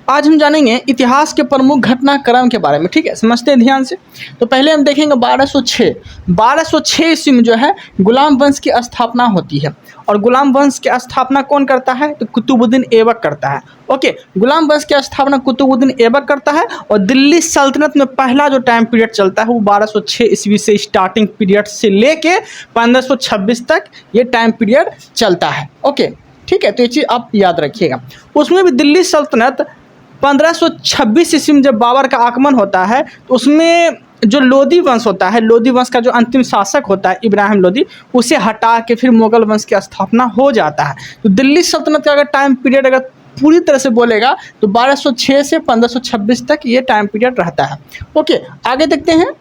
आज हम जानेंगे इतिहास के प्रमुख घटनाक्रम के बारे में। ठीक है, समझते हैं ध्यान से। तो पहले हम देखेंगे 1206 ईस्वी में जो है गुलाम वंश की स्थापना होती है। और गुलाम वंश की स्थापना कौन करता है? तो कुतुबुद्दीन ऐबक करता है। ओके, गुलाम वंश की स्थापना कुतुबुद्दीन ऐबक करता है। और दिल्ली सल्तनत में पहला जो टाइम पीरियड चलता है वो 1206 ईस्वी से स्टार्टिंग पीरियड से लेके 1526 तक ये टाइम पीरियड चलता है। ओके, ठीक है, तो ये चीज़ आप याद रखिएगा। उसमें भी दिल्ली सल्तनत 1526 ईस्वी में जब बाबर का आगमन होता है तो उसमें जो लोदी वंश होता है, लोदी वंश का जो अंतिम शासक होता है इब्राहिम लोदी, उसे हटा के फिर मुगल वंश की स्थापना हो जाता है। तो दिल्ली सल्तनत का अगर टाइम पीरियड अगर पूरी तरह से बोलेगा तो 1206 से 1526 तक ये टाइम पीरियड रहता है। ओके, आगे देखते हैं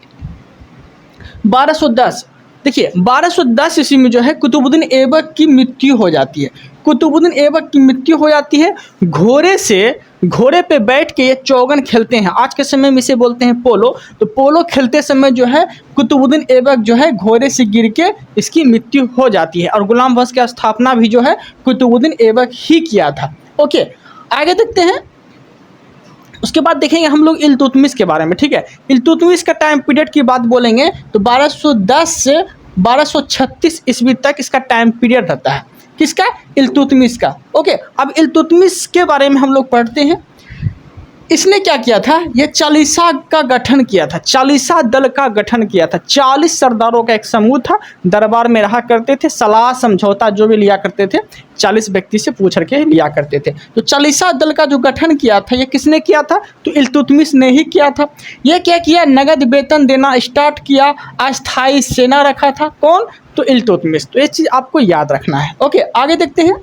1210। देखिए 1210 ईस्वी में जो है कुतुबुद्दीन ऐबक की मृत्यु हो जाती है। कुतुबुद्दीन ऐबक की मृत्यु हो जाती है। घोड़े पे बैठ के ये चौगन खेलते हैं, आज के समय में इसे बोलते हैं पोलो। तो पोलो खेलते समय जो है कुतुबुद्दीन ऐबक जो है घोड़े से गिर के इसकी मृत्यु हो जाती है। और गुलाम वंश की स्थापना भी जो है कुतुबुद्दीन ऐबक ही किया था। ओके, आगे देखते हैं। उसके बाद देखेंगे हम लोग इल्तुतमिश के बारे में। ठीक है, इल्तुतमिश का टाइम पीरियड की बात बोलेंगे तो 1210 से 1236 ईस्वी तक इसका टाइम पीरियड रहता है। किसका? इल्तुतमिश का। ओके, अब इल्तुतमिश के बारे में हम लोग पढ़ते हैं। इसने क्या किया था? ये चालीसा का गठन किया था, चालीसा दल का गठन किया था। 40 सरदारों का एक समूह था, दरबार में रहा करते थे, सलाह समझौता जो भी लिया करते थे 40 व्यक्ति से पूछ करके लिया करते थे। तो चालीसा दल का जो गठन किया था ये किसने किया था? तो इल्तुतमिश ने ही किया था। ये क्या किया? नगद वेतन देना स्टार्ट किया, अस्थायी सेना रखा था। कौन? तो इल्तुतमिश। तो ये चीज़ आपको याद रखना है। ओके, आगे देखते हैं।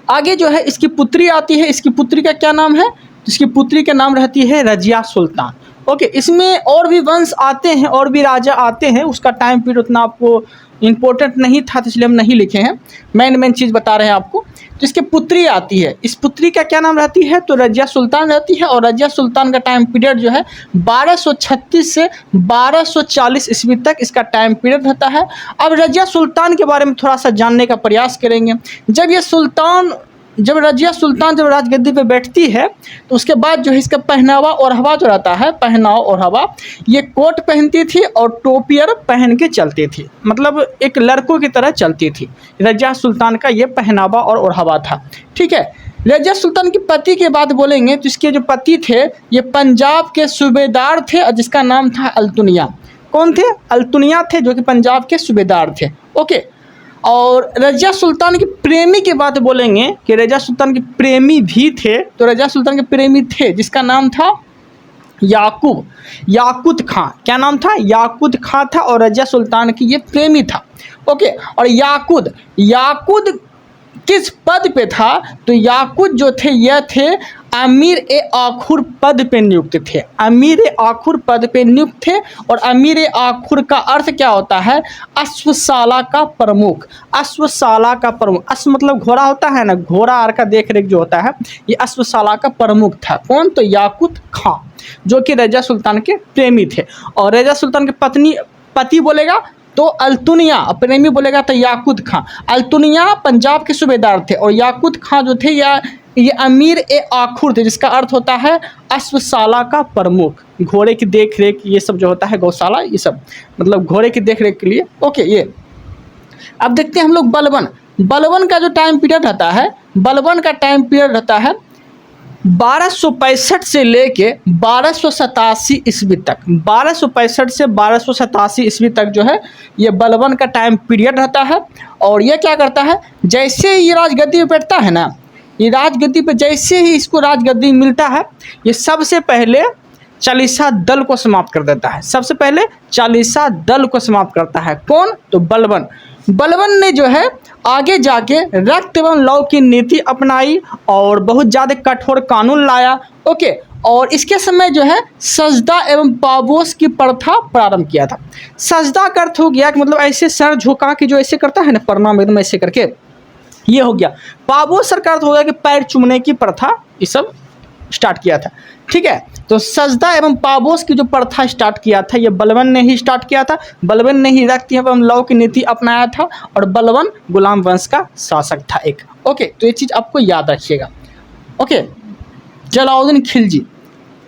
आगे जो है इसकी पुत्री आती है। इसकी पुत्री का क्या नाम है? इसकी पुत्री का नाम रहती है रजिया सुल्तान। ओके, इसमें और भी वंश आते हैं और भी राजा आते हैं, उसका टाइम पीरियड उतना आपको इम्पोर्टेंट नहीं था तो इसलिए हम नहीं लिखे हैं। मेन चीज़ बता रहे हैं आपको। तो इसकी पुत्री आती है, इस पुत्री का क्या नाम रहती है? तो रजिया सुल्तान रहती है। और रजिया सुल्तान का टाइम पीरियड जो है 1236 से 1240 ईस्वी तक इसका टाइम पीरियड रहता है। अब रजिया सुल्तान के बारे में थोड़ा सा जानने का प्रयास करेंगे। जब रजिया सुल्तान जब राजगद्दी पे बैठती है तो उसके बाद जो है इसका पहनावा और हवा जो रहता है, पहनावा और हवा, ये कोट पहनती थी और टोपियर पहन के चलती थी, मतलब एक लड़कों की तरह चलती थी। रजिया सुल्तान का ये पहनावा और हवा था। ठीक है, रजिया सुल्तान के पति के बाद बोलेंगे तो इसके जो पति थे ये पंजाब के सूबेदार थे और जिसका नाम था अल्तुनिया। कौन थे? अल्तुनिया थे, जो कि पंजाब के सूबेदार थे। ओके, और रजिया सुल्तान के प्रेमी की बात बोलेंगे कि रजिया सुल्तान के प्रेमी भी थे। तो रजिया सुल्तान के प्रेमी थे जिसका नाम था याकूत खां। क्या नाम था? याकूत खां था और रजिया सुल्तान की ये प्रेमी था। ओके, और याकूत किस पद पे था? तो याकूत जो थे यह थे अमीर ए आखुर पद पे नियुक्त थे। अमीर ए आखुर पद पे नियुक्त थे। और अमीर ए आखुर का अर्थ क्या होता है? अश्वशाला का प्रमुख। अश्वशाला का प्रमुख, अश्व मतलब घोड़ा होता है ना, घोड़ा आर का देख रेख जो होता है, ये अश्वशाला का प्रमुख था। कौन? तो याकूत खां, जो कि रजिया सुल्तान के प्रेमी थे। और रजिया सुल्तान के पति बोलेगा तो अल्तुनिया, प्रेमी बोलेगा तो याकूत खां। अल्तुनिया पंजाब के सूबेदार थे और याकूत खां जो थे ये अमीर ए आखुर थे, जिसका अर्थ होता है अश्वशाला का प्रमुख। घोड़े की देख रेख ये सब जो होता है, गौशाला, ये सब मतलब घोड़े की देख रेख के लिए। ओके, ये अब देखते हैं हम लोग बलबन का जो टाइम पीरियड रहता है, बलबन का टाइम पीरियड रहता है 1265 से लेके 1287 ईस्वी तक। 1265 से 1287 ईस्वी तक जो है ये बलबन का टाइम पीरियड रहता है। और ये क्या करता है? जैसे ही ये राजगद्दी पे बैठता है ना, ये राजगद्दी पे जैसे ही इसको राजगद्दी मिलता है, ये सबसे पहले चालीसा दल को समाप्त कर देता है। सबसे पहले चालीसा दल को समाप्त करता है। कौन? तो बलबन ने जो है आगे जाके रक्त एवं लौ की नीति अपनाई और बहुत ज़्यादा कठोर कानून लाया। ओके, और इसके समय जो है सजदा एवं पाबोस की प्रथा प्रारंभ किया था। सजदा का अर्थ हो गया कि मतलब ऐसे सर झुका के जो ऐसे करता है ना, प्रणाम एकदम ऐसे करके, ये हो गया। पाबोस सर का अर्थ हो गया कि पैर चूमने की प्रथा, ये सब स्टार्ट किया था। ठीक है, तो सजदा एवं पाबोस की जो प्रथा स्टार्ट किया था ये बलबन ने ही स्टार्ट किया था। बलबन ने ही रक्त एवं लौ की नीति अपनाया था और बलबन गुलाम वंश का शासक था एक। ओके, तो ये चीज़ आपको याद रखिएगा। ओके, जलालुद्दीन खिलजी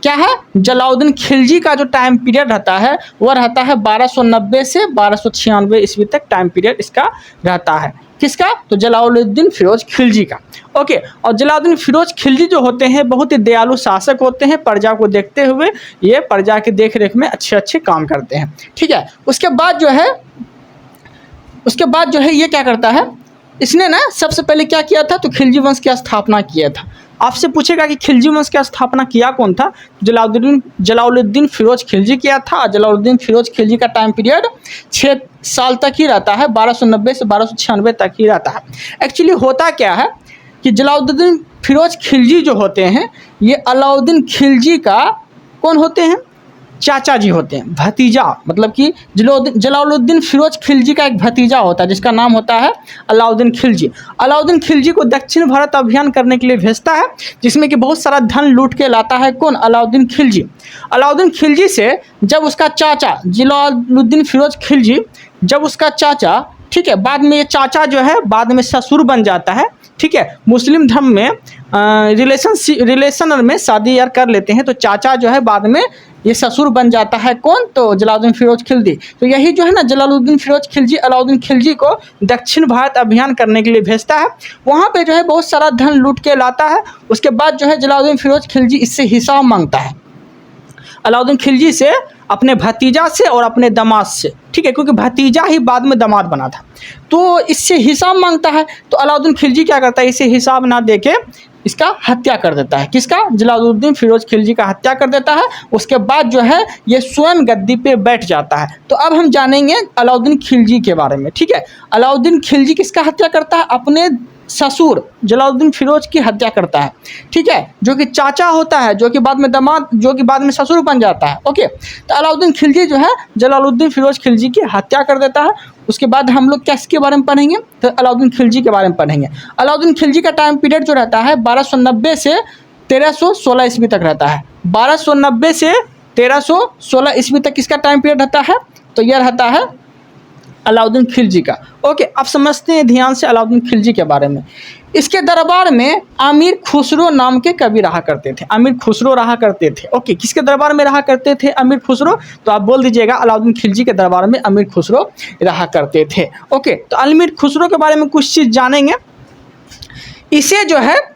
क्या है, जलालुद्दीन खिलजी का जो टाइम पीरियड रहता है वह रहता है 1290 से 1296 ईस्वी तक टाइम पीरियड इसका रहता है। किसका, तो जलालुद्दीन फिरोज खिलजी का। ओके, और जलालुद्दीन फिरोज खिलजी जो होते हैं बहुत ही दयालु शासक होते हैं, प्रजा को देखते हुए ये प्रजा की देख रेख में अच्छे अच्छे काम करते हैं। ठीक है, उसके बाद जो है ये क्या करता है, इसने ना सबसे पहले क्या किया था, तो खिलजी वंश की स्थापना किया था। आपसे पूछेगा कि खिलजी वंश की स्थापना किया कौन था, जलालुद्दीन फिरोज खिलजी किया था। जलालुद्दीन फिरोज खिलजी का टाइम पीरियड 6 साल तक ही रहता है, 1290 से 1296 तक ही रहता है। एक्चुअली होता क्या है कि जलालुद्दीन फिरोज खिलजी जो होते हैं ये अलाउद्दीन खिलजी का कौन होते हैं, चाचा जी होते हैं, भतीजा, मतलब कि जलालुद्दीन फिरोज खिलजी का एक भतीजा होता है जिसका नाम होता है अलाउद्दीन खिलजी। अलाउद्दीन खिलजी को दक्षिण भारत अभियान करने के लिए भेजता है जिसमें कि बहुत सारा धन लूट के लाता है कौन, अलाउद्दीन खिलजी। अलाउद्दीन खिलजी से जब उसका चाचा जलालुद्दीन फिरोज खिलजी, जब उसका चाचा, ठीक है, बाद में ये चाचा जो है बाद में ससुर बन जाता है। ठीक है, मुस्लिम धर्म में रिलेशन में शादी यार कर लेते हैं तो चाचा जो है बाद में ये ससुर बन जाता है कौन, तो जलालुद्दीन फिरोज खिलजी। तो यही जो है ना जलालुद्दीन फिरोज खिलजी अलाउद्दीन खिलजी को दक्षिण भारत अभियान करने के लिए भेजता है। वहाँ पे जो है बहुत सारा धन लूट के लाता है। उसके बाद जो है जलालुद्दीन फिरोज खिलजी इससे हिसाब मांगता है, अलाउद्दीन खिलजी से, अपने भतीजा से और अपने दामाद से। ठीक है, क्योंकि भतीजा ही बाद में दामाद बना था, तो इससे हिसाब मांगता है। तो अलाउद्दीन खिलजी क्या करता है, इसे हिसाब ना देके इसका हत्या कर देता है। किसका, जलालुद्दीन फिरोज खिलजी का हत्या कर देता है। उसके बाद जो है ये स्वयं गद्दी पे बैठ जाता है। तो अब हम जानेंगे अलाउद्दीन खिलजी के बारे में। ठीक है, अलाउद्दीन खिलजी किसका हत्या करता है, अपने ससुर जलालुद्दीन फिरोज की हत्या करता है। ठीक है, जो कि चाचा होता है, जो कि बाद में दामाद, जो कि बाद में ससुर बन जाता है। ओके, तो अलाउद्दीन खिलजी जो है जलालुद्दीन फिरोज खिलजी की हत्या कर देता है। उसके बाद हम लोग किसके बारे में पढ़ेंगे, तो अलाउद्दीन खिलजी के बारे में पढ़ेंगे। अलाउद्दीन खिलजी का टाइम पीरियड जो रहता है 1290 से 1316 ईस्वी तक रहता है। 1290 से 1316 ईस्वी तक किसका टाइम पीरियड रहता है, तो यह रहता है अलाउद्दीन खिलजी का। ओके, अब समझते हैं ध्यान से अलाउद्दीन खिलजी के बारे में। इसके दरबार में अमीर खुसरो नाम के कवि रहा करते थे, अमीर खुसरो रहा करते थे। ओके, किसके दरबार में रहा करते थे अमीर खुसरो, तो आप बोल दीजिएगा अलाउद्दीन खिलजी के दरबार में अमीर खुसरो रहा करते थे। ओके, तो अमीर खुसरो के बारे में कुछ चीज़ जानेंगे। इसे जो है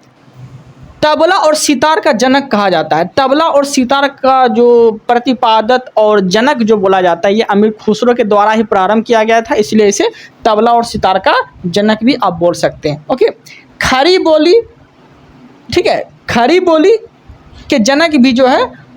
तबला और सितार का जनक कहा जाता है। तबला और सितार का जो प्रतिपादक और जनक जो बोला जाता है ये अमीर खुसरो के द्वारा ही प्रारंभ किया गया था, इसलिए इसे तबला और सितार का जनक भी आप बोल सकते हैं। ओके, खड़ी बोली, ठीक है, खड़ी बोली के जनक भी जो है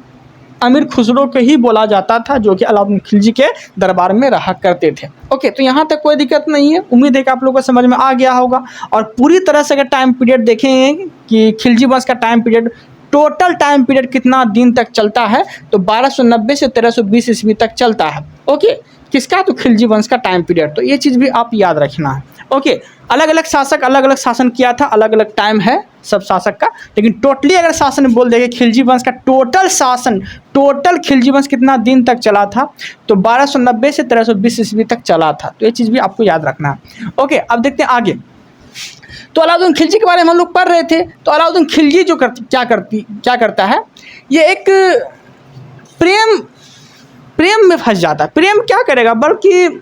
अमीर खुसरो को ही बोला जाता था, जो कि अलाउद्दीन खिलजी के दरबार में रहा करते थे। ओके, तो यहाँ तक कोई दिक्कत नहीं है, उम्मीद है कि आप लोगों को समझ में आ गया होगा। और पूरी तरह से अगर टाइम पीरियड देखेंगे कि खिलजी वंश का time period, total time period कितना दिन तक चलता है, तो 1290 से 1320 ईस्वी तक चलता है। ओके, किसका, तो खिलजी वंश का टाइम पीरियड। तो ये चीज़ भी आप याद रखना है। ओके, अलग अलग शासक अलग अलग शासन किया था, अलग अलग टाइम है सब शासक का, लेकिन टोटली अगर शासन बोल देंगे खिलजी वंश का टोटल शासन, टोटल खिलजी वंश कितना दिन तक चला था, तो 1290 से 1320 ईस्वी तक चला था। तो ये चीज़ भी आपको याद रखना है। ओके, अब देखते हैं आगे। तो अलाउद्दीन खिलजी के बारे में हम लोग पढ़ रहे थे। तो अलाउद्दीन खिलजी जो क्या करता है, ये एक प्रेम में फंस जाता है। प्रेम क्या करेगा, बल्कि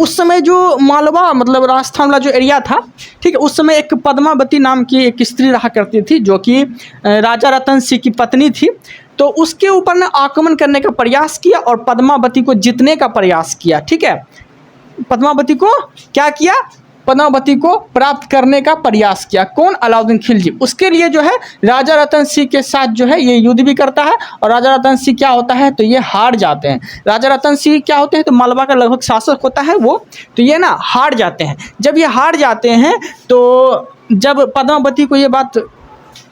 उस समय जो मालवा मतलब राजस्थान वाला जो एरिया था, ठीक है, उस समय एक पद्मावती नाम की एक स्त्री रहा करती थी जो कि राजा रतन सिंह की पत्नी थी। तो उसके ऊपर ने आक्रमण करने का प्रयास किया और पद्मावती को जीतने का प्रयास किया। ठीक है, पद्मावती को क्या किया, पद्मावती को प्राप्त करने का प्रयास किया। कौन, अलाउद्दीन खिलजी। उसके लिए जो है राजा रतन सिंह के साथ जो है ये युद्ध भी करता है, और राजा रतन सिंह क्या होता है, तो ये हार जाते हैं। राजा रतन सिंह क्या होते हैं, तो मालवा का लगभग शासक होता है वो, तो ये ना हार जाते हैं। जब ये हार जाते हैं तो जब पद्मावती को ये बात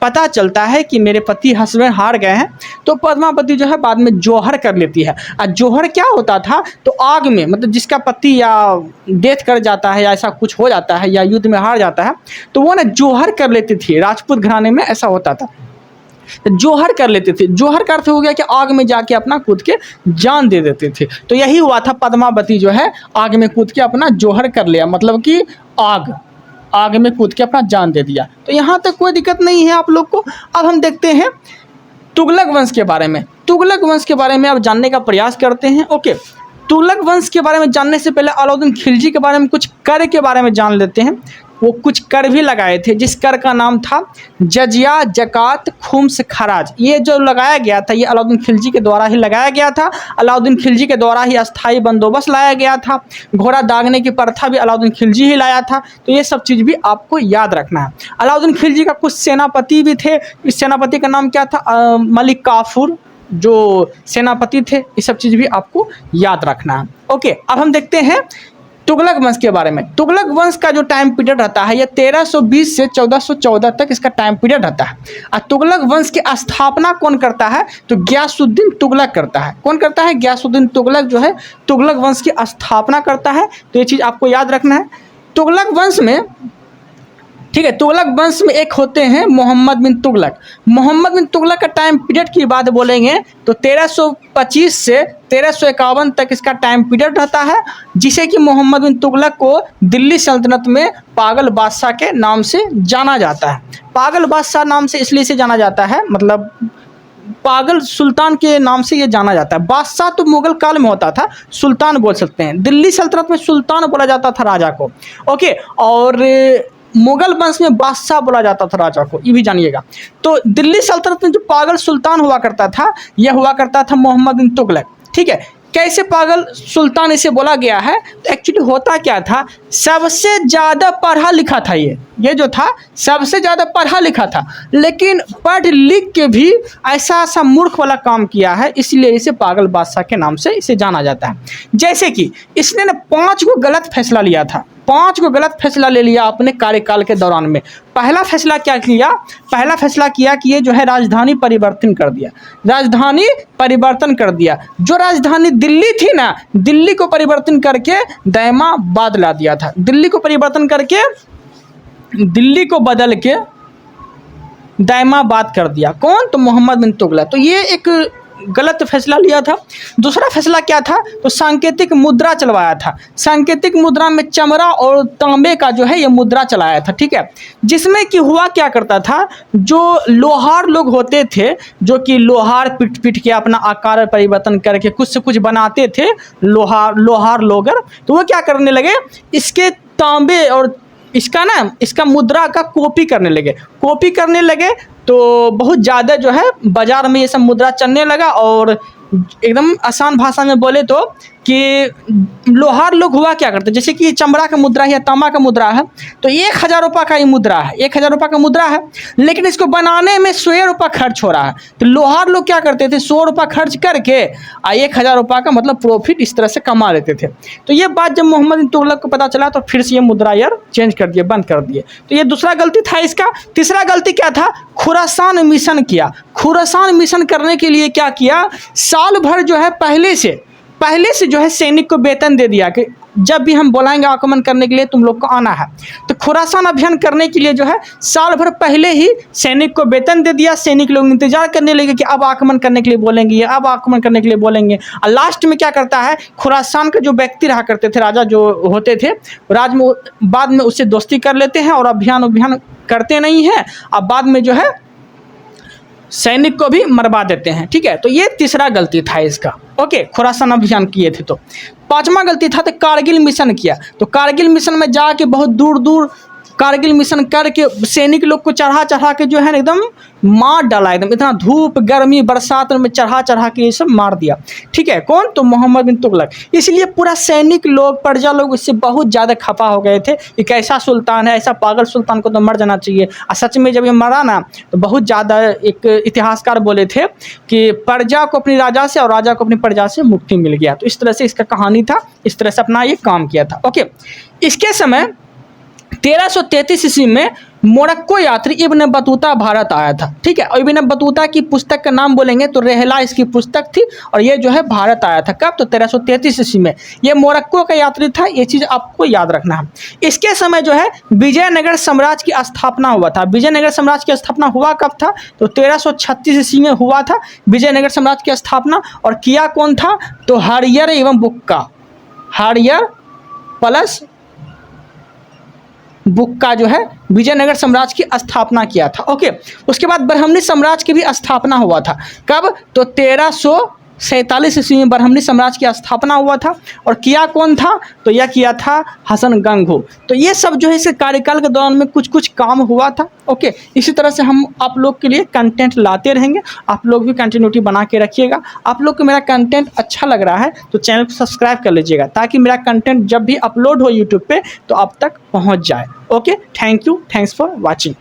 पता चलता है कि मेरे पति हस्बैंड हार गए हैं, तो पद्मावती जो है बाद में जोहर कर लेती है। और जोहर क्या होता था, तो आग में, मतलब जिसका पति या डेथ कर जाता है या ऐसा कुछ हो जाता है या युद्ध में हार जाता है, तो वो ना जोहर कर लेती थी। राजपूत घराने में ऐसा होता था, जोहर कर लेते थे। जोहर का अर्थ हो गया कि आग में जाके अपना कूद के जान दे देते थे। तो यही हुआ था, पद्मावती जो है आग में कूद के अपना जोहर कर लिया, मतलब कि आग आग में कूद के अपना जान दे दिया। तो यहाँ तक कोई दिक्कत नहीं है आप लोग को। अब हम देखते हैं तुगलक वंश के बारे में। तुगलक वंश के बारे में अब जानने का प्रयास करते हैं। ओके, तुगलक वंश के बारे में जानने से पहले अलाउद्दीन खिलजी के बारे में कुछ कर के बारे में जान लेते हैं। वो कुछ कर भी लगाए थे, जिस कर का नाम था जजिया, जकात, खुम्स, खराज। ये जो लगाया गया था ये अलाउद्दीन खिलजी के द्वारा ही लगाया गया था। अलाउद्दीन खिलजी के द्वारा ही अस्थायी बंदोबस्त लाया गया था। घोड़ा दागने की प्रथा भी अलाउद्दीन खिलजी ही लाया था। तो ये सब चीज़ भी आपको याद रखना है। अलाउद्दीन खिलजी का कुछ सेनापति भी थे। इस सेनापति का नाम क्या था? मलिक काफूर जो सेनापति थे। ये सब चीज़ भी आपको याद रखना है। ओके, अब हम देखते हैं तुगलक वंश के बारे में। तुगलक वंश का जो टाइम पीरियड रहता है ये 1320 से 1414 तक इसका टाइम पीरियड रहता है। और तुगलक वंश की स्थापना कौन करता है? तो गयासुद्दीन तुगलक करता है। कौन करता है? गयासुद्दीन तुगलक जो है तुगलक वंश की स्थापना करता है। तो ये चीज़ आपको याद रखना है। तुगलक वंश में, ठीक है, तुगलक वंश में एक होते हैं मोहम्मद बिन तुगलक। मोहम्मद बिन तुगलक का टाइम पीरियड की बात बोलेंगे तो 1325 से 1351 तक इसका टाइम पीरियड रहता है, जिसे कि मोहम्मद बिन तुगलक को दिल्ली सल्तनत में पागल बादशाह के नाम से जाना जाता है। पागल बादशाह नाम से इसलिए से जाना जाता है, मतलब पागल सुल्तान के नाम से ये जाना जाता है। बादशाह तो मुगल काल में होता था, सुल्तान बोल सकते हैं। दिल्ली सल्तनत में सुल्तान बोला जाता था राजा को। ओके, और मुगल वंश में बादशाह बोला जाता था राजा को, ये भी जानिएगा। तो दिल्ली सल्तनत में जो पागल सुल्तान हुआ करता था यह हुआ करता था मोहम्मद बिन तुगलक। ठीक है, कैसे पागल सुल्तान इसे बोला गया है? तो एक्चुअली होता क्या था, सबसे ज़्यादा पढ़ा लिखा था ये जो था सबसे ज़्यादा पढ़ा लिखा था, लेकिन पढ़ लिख के भी ऐसा मूर्ख वाला काम किया है, इसलिए इसे पागल बादशाह के नाम से इसे जाना जाता है। जैसे कि इसने ना 5 को गलत फैसला लिया था। 5 को गलत फैसला ले लिया अपने कार्यकाल के दौरान में। पहला फैसला क्या किया? पहला फैसला किया कि ये जो है राजधानी परिवर्तन कर दिया। राजधानी परिवर्तन कर दिया। जो राजधानी दिल्ली थी ना, दिल्ली को परिवर्तन करके दैमाबाद ला दिया था। दिल्ली को परिवर्तन करके दिल्ली को बदल के दैमाबाद कर दिया। कौन? तो मोहम्मद बिन तुगलक। तो ये एक गलत फैसला लिया था। दूसरा फैसला क्या था? तो सांकेतिक मुद्रा चलवाया था। सांकेतिक मुद्रा में चमड़ा और तांबे का जो है ये मुद्रा चलाया था। ठीक है, जिसमें कि हुआ क्या करता था, जो लोहार लोग होते थे, जो कि लोहार पीट के अपना आकार परिवर्तन करके कुछ से कुछ बनाते थे, लोहार लोगर, तो वो क्या करने लगे, इसके तांबे और इसका मुद्रा का कॉपी करने लगे। तो बहुत ज़्यादा जो है बाज़ार में ये सब मुद्रा चलने लगा। और एकदम आसान भाषा में बोले तो कि लोहार लोग हुआ क्या करते, जैसे कि चमड़ा का मुद्रा है या तांबा का मुद्रा है, तो 1000 रुपये का ये मुद्रा है, 1000 रुपये का मुद्रा है, लेकिन इसको बनाने में 100 रुपये खर्च हो रहा है। तो लोहार लोग क्या करते थे, 100 रुपये खर्च करके 1000 रुपये का मतलब प्रॉफिट इस तरह से कमा लेते थे। तो ये बात जब मोहम्मद बिन तुगलक को पता चला तो फिर से ये मुद्रा यार चेंज कर दिए, बंद कर दिए। तो ये दूसरा गलती था इसका। तीसरा गलती क्या था? खुरासान मिशन किया। खुरासान मिशन करने के लिए क्या किया, साल भर जो है पहले से जो है सैनिक को वेतन दे दिया कि जब भी हम बुलाएंगे आक्रमण करने के लिए तुम लोग को आना है। तो खुरासान अभियान करने के लिए जो है साल भर पहले ही सैनिक को वेतन दे दिया। सैनिक लोग इंतजार करने लगे कि अब आक्रमण करने के लिए बोलेंगे ये, अब आक्रमण करने के लिए बोलेंगे। और लास्ट में क्या करता है, खुरासान का जो व्यक्ति रहा करते थे, राजा जो होते थे, बाद में उससे दोस्ती कर लेते हैं और अभियान करते नहीं हैं। अब बाद में जो है सैनिक को भी मरवा देते हैं। ठीक है, तो ये तीसरा गलती था इसका। ओके, खुरासान अभियान किए थे। तो 5वां गलती था तो कारगिल मिशन किया। तो कारगिल मिशन में जाके बहुत दूर कारगिल मिशन करके सैनिक लोग को चढ़ा के जो है एकदम मार डाला। एकदम इतना धूप गर्मी बरसात में चढ़ा के ये सब मार दिया। ठीक है, कौन? तो मोहम्मद बिन तुगलक। इसलिए पूरा सैनिक लोग, प्रजा लोग इससे बहुत ज़्यादा खफा हो गए थे। एक ऐसा सुल्तान है, ऐसा पागल सुल्तान को तो मर जाना चाहिए। और सच में जब ये मरा ना तो बहुत ज़्यादा, एक इतिहासकार बोले थे कि प्रजा को अपनी राजा से और राजा को अपनी प्रजा से मुक्ति मिल गया। तो इस तरह से इसका कहानी था, इस तरह से अपना ये काम किया था। ओके, इसके समय 1333 ईस्वी में मोरक्को यात्री इब्न बतूता भारत आया था। ठीक है, और इब्न बतूता की पुस्तक का नाम बोलेंगे तो रहला इसकी पुस्तक थी। और ये जो है भारत आया था कब? तो 1333 ईस्वी में। ये मोरक्को का यात्री था, ये चीज़ आपको याद रखना है। इसके समय जो है विजयनगर साम्राज्य की स्थापना हुआ था। विजयनगर साम्राज्य की स्थापना हुआ कब था? तो 1336 ईस्वी में हुआ था विजयनगर साम्राज्य की स्थापना। और किया कौन था? तो हरियर एवं बुक्का, हरियर प्लस बुक का जो है विजयनगर साम्राज्य की स्थापना किया था। ओके, उसके बाद ब्राह्मणी साम्राज्य की भी स्थापना हुआ था। कब? तो 1347 ईस्वी में ब्राह्मणी साम्राज्य की स्थापना हुआ था। और किया कौन था? तो यह किया था हसन गंगहू। तो ये सब जो है इसके कार्यकाल के दौरान में कुछ कुछ काम हुआ था। ओके, इसी तरह से हम आप लोग के लिए कंटेंट लाते रहेंगे। आप लोग भी कंटिन्यूटी बना के रखिएगा। आप लोग को मेरा कंटेंट अच्छा लग रहा है तो चैनल को सब्सक्राइब कर लीजिएगा, ताकि मेरा कंटेंट जब भी अपलोड हो यूट्यूब पे तो आप तक पहुंच जाए। Okay, thank you, thanks for watching.